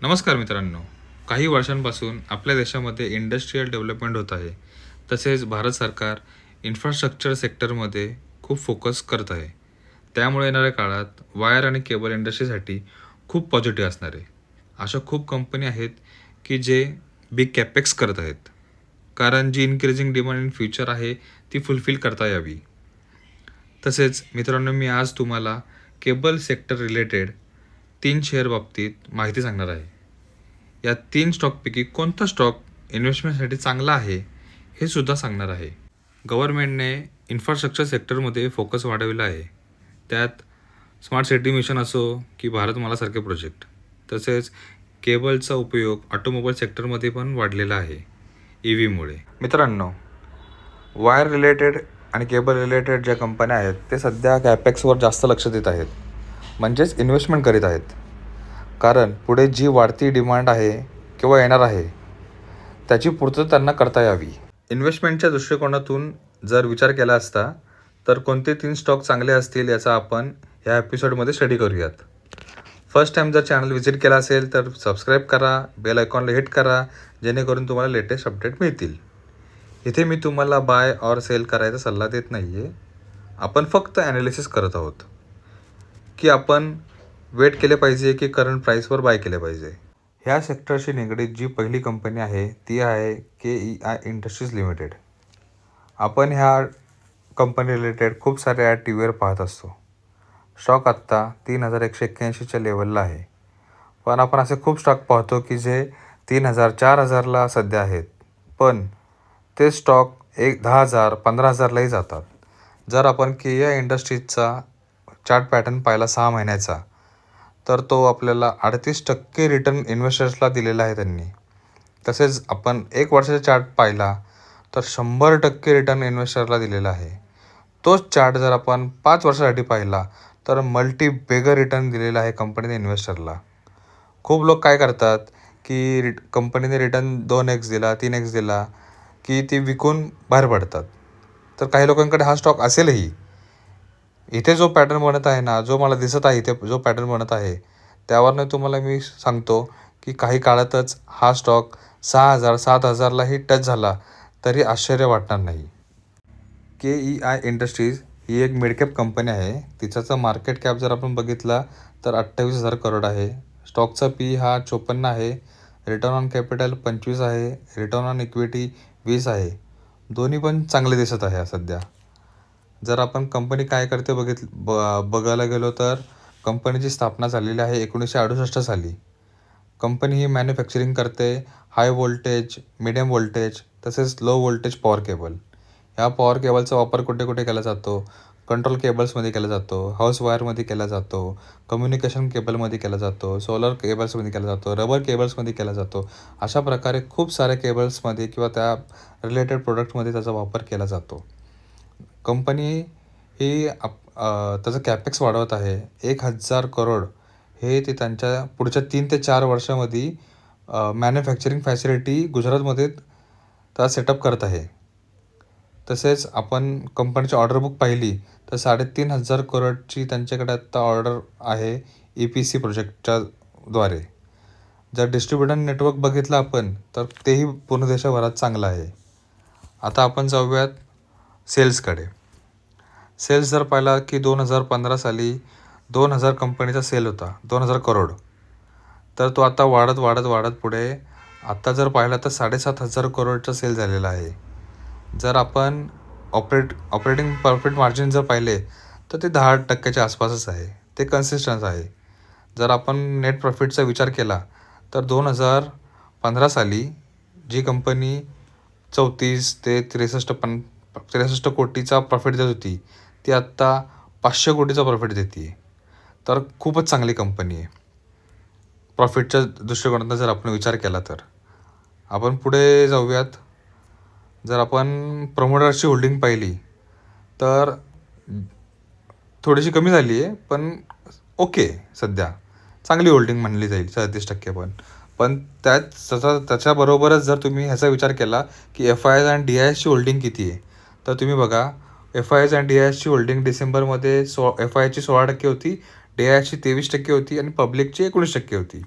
नमस्कार मित्रांनो. काही वर्षांपासून आपल्या देशामध्ये इंडस्ट्रियल डेव्हलपमेंट होत आहे. तसेच भारत सरकार इन्फ्रास्ट्रक्चर सेक्टरमध्ये खूप फोकस करत आहे. त्यामुळे येणाऱ्या काळात वायर आणि केबल इंडस्ट्रीसाठी खूप पॉझिटिव्ह असणार आहे. अशा खूप कंपनी आहेत की जे बिग कॅपेक्स करत आहेत. कारण जी इन्क्रीजिंग डिमांड इन फ्युचर आहे ती फुलफिल करता यावी. तसेच मित्रांनो, मी आज तुम्हाला केबल सेक्टर रिलेटेड 3 शेअर बाबतीत माहिती सांगणार आहे. या 3 स्टॉकपैकी कोणता स्टॉक इन्व्हेस्टमेंटसाठी चांगला आहे हे सुद्धा सांगणार आहे. गव्हर्नमेंटने इन्फ्रास्ट्रक्चर सेक्टरमध्ये फोकस वाढवला आहे. त्यात स्मार्ट सिटी मिशन असो की भारतमालासारखे प्रोजेक्ट, तसेच केबलचा उपयोग ऑटोमोबाईल सेक्टरमध्ये पण वाढलेला आहे EVमुळे. मित्रांनो, वायर रिलेटेड आणि केबल रिलेटेड ज्या कंपन्या आहेत ते सध्या कॅपेक्सवर जास्त लक्ष देत आहेत, म्हणजेच इन्व्हेस्टमेंट करीत आहेत. कारण पुढे जी वाढती डिमांड आहे किंवा येणार आहे त्याची पूर्तता त्यांना करता यावी. इन्व्हेस्टमेंटच्या दृष्टिकोनातून जर विचार केला असता तर कोणते 3 स्टॉक चांगले असतील याचा आपण ह्या एपिसोडमध्ये स्टडी करूयात. फर्स्ट टाईम जर चॅनल व्हिजिट केला असेल तर सबस्क्राईब करा, बेल आयकॉनला हिट करा, जेणेकरून तुम्हाला लेटेस्ट अपडेट मिळतील. इथे मी तुम्हाला बाय ऑर सेल करायचा सल्ला देत नाही आहे. आपण फक्त ॲनालिसिस करत आहोत की आपण वेट केले पाहिजे की करंट प्राईसवर बाय केले पाहिजे. ह्या सेक्टरशी निगडीत जी पहिली कंपनी आहे ती आहे KEI इंडस्ट्रीज लिमिटेड. आपण ह्या कंपनी रिलेटेड खूप सारे ॲड टी व्हीवर पाहत असतो. स्टॉक आत्ता 3181च्या लेवलला आहे. पण आपण असे खूप स्टॉक पाहतो की जे 3000 4000ला सध्या आहेत. पण ते स्टॉक 10,000 15,000लाही जातात. जर आपण KEI इंडस्ट्रीजचा चार्ट पॅटर्न पाहिला 6 महिन्याचा, तर तो आपल्याला 38% रिटर्न इन्व्हेस्टर्सला दिलेला आहे त्यांनी. तसेच आपण 1 वर्षाचा चार्ट पाहिला तर 100% रिटर्न इन्व्हेस्टरला दिलेला आहे. तोच चार्ट जर आपण 5 वर्षासाठी पाहिला तर मल्टी रिटर्न दिलेला आहे कंपनीने इन्व्हेस्टरला. खूप लोक काय करतात की कंपनीने रिटर्न 2x दिला, 3x दिला की ती विकून बाहेर पडतात. तर काही लोकांकडे हा स्टॉक असेलही. इथे जो पॅटर्न बनत आहे ना, जो मला दिसत आहे इथे जो पॅटर्न बनत आहे त्यावरनं तुम्हाला मी सांगतो की काही काळातच हा स्टॉक 6,000 7,000लाही टच झाला तरी आश्चर्य वाटणार नाही. KEI इंडस्ट्रीज ही एक मिडकॅप कंपनी आहे. तिच्याचा मार्केट कॅप जर आपण बघितला तर 28,000 करोड आहे. स्टॉकचा PE हा 54 आहे. रिटर्न ऑन कॅपिटल 25 आहे. रिटर्न ऑन इक्विटी 20 आहे. दोन्ही पण चांगले दिसत आहे सध्या. जर आपण कंपनी काय करते बघायला गेलो तर कंपनीची स्थापना झालेली आहे 1968 साली. कंपनी ही मॅन्युफॅक्चरिंग करते हाय व्होल्टेज, मिडियम व्होल्टेज तसेच लो व्होल्टेज पॉवर केबल. ह्या पॉवर केबलचा वापर कुठे कुठे केला जातो? कंट्रोल केबल्समध्ये केला जातो, हाऊस वायरमध्ये केला जातो, कम्युनिकेशन केबलमध्ये केला जातो, सोलर केबल्समध्ये केला जातो, रबर केबल्समध्ये केला जातो. अशा प्रकारे खूप साऱ्या केबल्समध्ये किंवा त्या रिलेटेड प्रोडक्टमध्ये त्याचा वापर केला जातो. कंपनी ही त्याचं कॅपेक्स वाढवत आहे. 1,000 करोड हे ते त्यांच्या पुढच्या 3 ते 4 वर्षामध्ये मॅन्युफॅक्चरिंग फॅसिलिटी गुजरातमध्ये त्याचा सेटअप करत आहे. तसेच आपण कंपनीची ऑर्डर बुक पाहिली तर 3,500 करोडची त्यांच्याकडे आत्ता ऑर्डर आहे EPC प्रोजेक्टच्या द्वारे. जर डिस्ट्रीब्युटर नेटवर्क बघितलं आपण तर तेही पूर्ण देशभरात चांगलं आहे. आता आपण जाऊयात सेल्सकडे. सेल्स जर पाहिला की 2015 साली 2,000 कंपनीचा सेल होता, 2,000 करोड. तर तो आता वाढत वाढत वाढत पुढे आत्ता जर पाहिला तर 7,500 करोडचा सेल झालेला आहे. जर आपण ऑपरेटिंग प्रॉफिट मार्जिन जर पाहिले तर ते 10% आसपासच आहे. ते कन्सिस्टन्स आहे. जर आपण नेट प्रॉफिटचा विचार केला तर 2015 साली जी कंपनी 34 ते 63 कोटीचा प्रॉफिट देत होती ती आत्ता 500 कोटीचा प्रॉफिट देते आहे. तर खूपच चांगली कंपनी आहे. प्रॉफिटच्या दृष्टिकोनातून जर आपण विचार केला तर. आपण पुढे जाऊयात. जर आपण प्रमोटर्सची होल्डिंग पाहिली तर थोडीशी कमी झाली आहे, पण ओके सध्या चांगली होल्डिंग म्हणली जाईल 37%. पण त्याच्याबरोबरच जर तुम्ही ह्याचा विचार केला की FIIs आणि DISची होल्डिंग किती आहे तर तुम्ही बघा FIIs आणि DISची होल्डिंग डिसेंबरमध्ये FIIची 16% होती, DISची 23% होती आणि पब्लिकची 19% होती.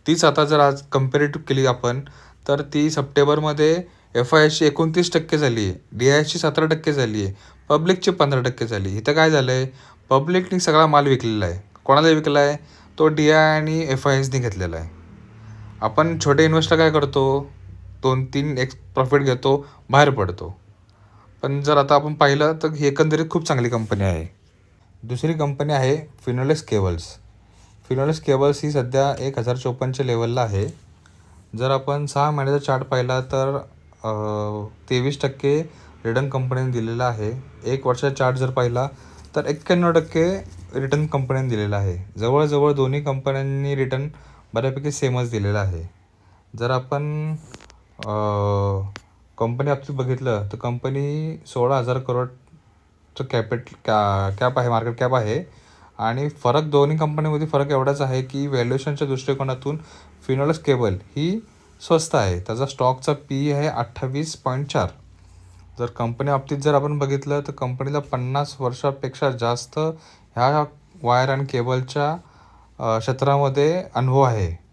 तीच आता जर आज कम्पॅरेटिव्ह केली आपण, तर ती सप्टेंबरमध्ये एफ-आय-आयची 29% झाली आहे, डी-आय-ची 17% झाली आहे, पब्लिकची 15% झाली. इथं काय झालं आहे, पब्लिकनी सगळा माल विकलेला आहे. कोणाला विकला आहे? तो डी-आय आणि एफ-आय-आयनी घेतलेला आहे. आपण छोटे इन्व्हेस्टर काय करतो, 2-3 एक्स प्रॉफिट घेतो, बाहेर पडतो. पण जर आता आपण पाहिलं तर ही एकंदरीत खूप चांगली कंपनी आहे. दुसरी कंपनी आहे फिनोलेक्स केबल्स. फिनोलेक्स केबल्स ही सध्या 1054च्या लेवलला आहे. जर आपण 6 महिन्याचा चार्ट पाहिला तर 23% रिटर्न कंपनीने दिलेला आहे. 1 वर्षाचा चार्ट जर पाहिला तर 91% रिटर्न कंपनीने दिलेला आहे. जवळजवळ दोन्ही कंपन्यांनी रिटर्न बऱ्यापैकी सेमच दिलेला आहे. जर आपण कंपनी बाबतीत बघितलं तर कंपनी 16,000 करोडचं कॅप आहे, मार्केट कॅप आहे. आणि फरक दोन्ही कंपनीमध्ये फरक एवढाच आहे की व्हॅल्युएशनच्या दृष्टिकोनातून फिनोलेक्स केबल ही स्वस्त आहे. त्याचा स्टॉकचा पी आहे 28.4. जर कंपनी बाबतीत जर आपण बघितलं तर कंपनीला 50 वर्षापेक्षा जास्त ह्या वायर आणि केबलच्या क्षेत्रामध्ये अनुभव आहे.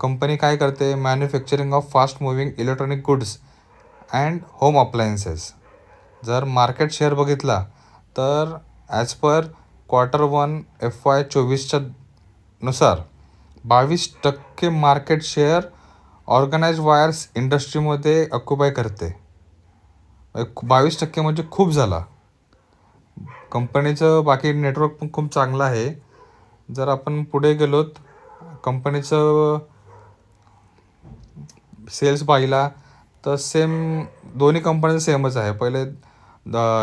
कंपनी काय करते, manufacturing of fast moving electronic goods and home appliances. जर मार्केट शेअर बघितला तर ॲज पर Q1 FY24च्या नुसार 22% मार्केट शेअर ऑर्गनाइज वायर्स इंडस्ट्रीमध्ये ऑक्युपाय करते. 22% म्हणजे खूप झाला. कंपनीचं बाकी नेटवर्क पण खूप चांगलं आहे. जर आपण पुढे गेलोत, कंपनीचं सेल्स पाहिला तर दोन्ही कंपनीचं सेमच आहे. पहिले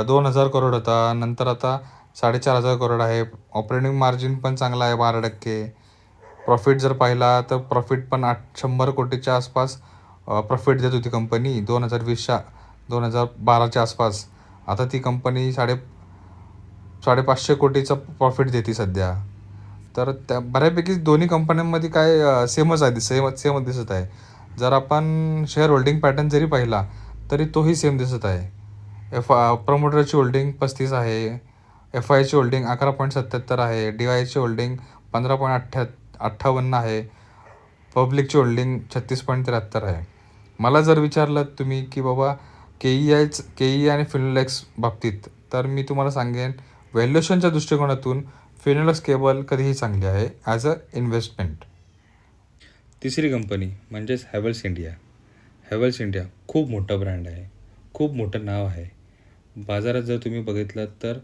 2,000 करोड होता, नंतर आता 4,500 करोड आहे. ऑपरेटिंग मार्जिन पण चांगला आहे 12%. प्रॉफिट जर पाहिला तर प्रॉफिट पण 100 कोटीच्या आसपास प्रॉफिट देत होती कंपनी 2012च्या आसपास. आता ती कंपनी 550 कोटीचा प्रॉफिट देते सध्या. तर त्या बऱ्यापैकी दोन्ही कंपन्यांमध्ये काय सेमच आहे, सेमच दिसत आहे. जर आपण शेअर होल्डिंग पॅटर्न जरी पाहिला तरी तोही सेम दिसत आहे. प्रमोटरची होल्डिंग 35 आहे, एफ-आयची होल्डिंग 11.77 आहे, डी-आयची होल्डिंग 15.58 आहे, पब्लिकची होल्डिंग 36.73 आहे. मला जर विचारलं तुम्ही की बाबा के-ई आणि फिनोलेक्स बाबतीत, तर मी तुम्हाला सांगेन व्हॅल्युएशनच्या दृष्टिकोनातून फिनोलेक्स केबल कधीही चांगली आहे ॲज अ इन्व्हेस्टमेंट. तिसरी कंपनी म्हणजेच हॅवेल्स इंडिया. हॅवेल्स इंडिया खूप मोठा ब्रँड आहे, खूप मोठं नाव आहे. बाजारात जर तुम्ही बघितलं तर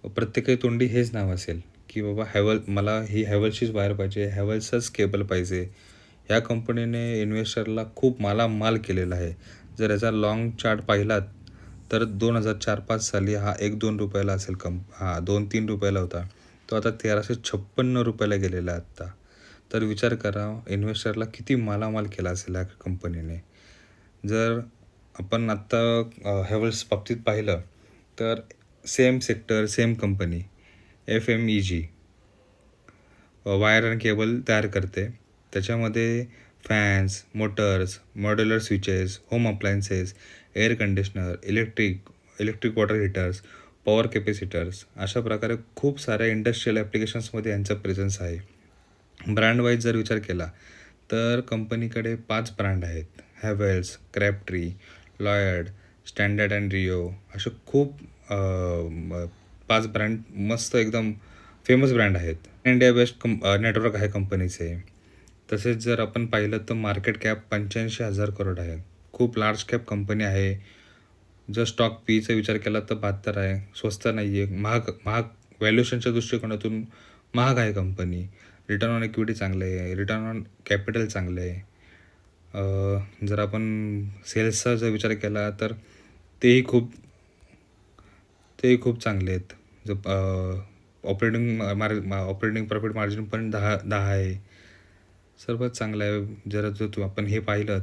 प्रत्येकाच्या तोंडी हेच नाव असेल की बाबा मला ही हॅवेल्सचीच वायर पाहिजे, हॅवेल्सच केबल पाहिजे. ह्या कंपनीने इन्व्हेस्टरला खूप मालामाल केलेला आहे. जर याचा लाँग चार्ट पाहिलात तर 2004-05 साली हा 1-2 रुपयाला असेल, 2-3 रुपयाला होता. तो आता 1356 रुपयाला गेलेला आहे आत्ता. तर विचार करा इन्व्हेस्टरला किती मालामाल केला असेल ह्या कंपनीने. जर आपण आत्ता हॅवेल्स बाबतीत पाहिलं तर same sector, same company, FMEG wire आणि केबल तयार करते. त्याच्यामध्ये fans, Motors, modular switches, home appliances, air conditioner, electric water heaters, power capacitors अशा प्रकारे खूप साऱ्या इंडस्ट्रियल ॲप्लिकेशन्समध्ये यांचा प्रेझन्स आहे. ब्रँड वाईज जर विचार केला तर कंपनीकडे 5 ब्रँड आहेत. Havells, Crabtree, Lloyd, Standard and Reo असे खूप 5 ब्रँड मस्त एकदम फेमस ब्रँड आहेत. इंडिया बेस्ट नेटवर्क आहे कंपनीचे. तसेच जर आपण पाहिलं तर मार्केट कॅप 85,000 करोड आहे. खूप लार्ज कॅप कंपनी आहे. जर स्टॉक पीचा विचार केला तर 72 आहे. स्वस्त नाही आहे, महाग व्हॅल्युएशनच्या दृष्टिकोनातून महाग आहे कंपनी. रिटर्न ऑन इक्विटी चांगलं आहे, रिटर्न ऑन कॅपिटल चांगलं आहे. जर आपण सेल्सचा जर विचार केला तर तेही खूप चांगले आहेत. ऑपरेटिंग प्रॉफिट मार्जिन पण 10 आहे. सर्वात चांगलं आहे. जर आपण हे पाहिलं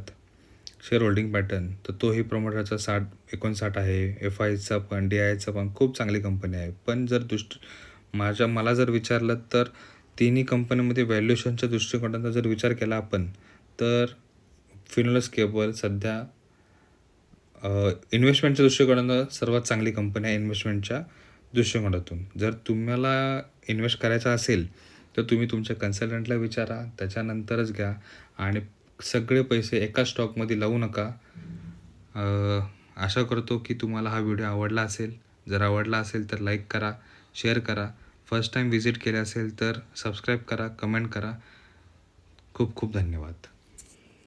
शेअर होल्डिंग पॅटर्न तर तोही प्रमोटरचा 59 आहे, एफ-आयचा पण, डी-आयचा पण खूप चांगली कंपनी आहे. पण जर मला जर विचारलं तर तिन्ही कंपनीमध्ये व्हॅल्युएशनच्या दृष्टिकोनाचा जर विचार केला आपण तर फिनोलेक्स केबल सध्या इन्व्हेस्टमेंटच्या दृष्टिकोनातून सर्वात चांगली कंपनी आहे. इन्व्हेस्टमेंटच्या दृष्टिकोनातून जर तुम्हाला इन्व्हेस्ट करायचा असेल तर तुम्ही तुमच्या कन्सल्टंटला विचारा, त्याच्यानंतरच घ्या आणि सगळे पैसे एका स्टॉकमध्ये लावू नका. आशा करतो की तुम्हाला हा व्हिडिओ आवडला असेल. जर आवडला असेल तर लाईक करा, शेअर करा. फर्स्ट टाईम व्हिजिट केले असेल तर सबस्क्राईब करा, कमेंट करा. खूप खूप धन्यवाद.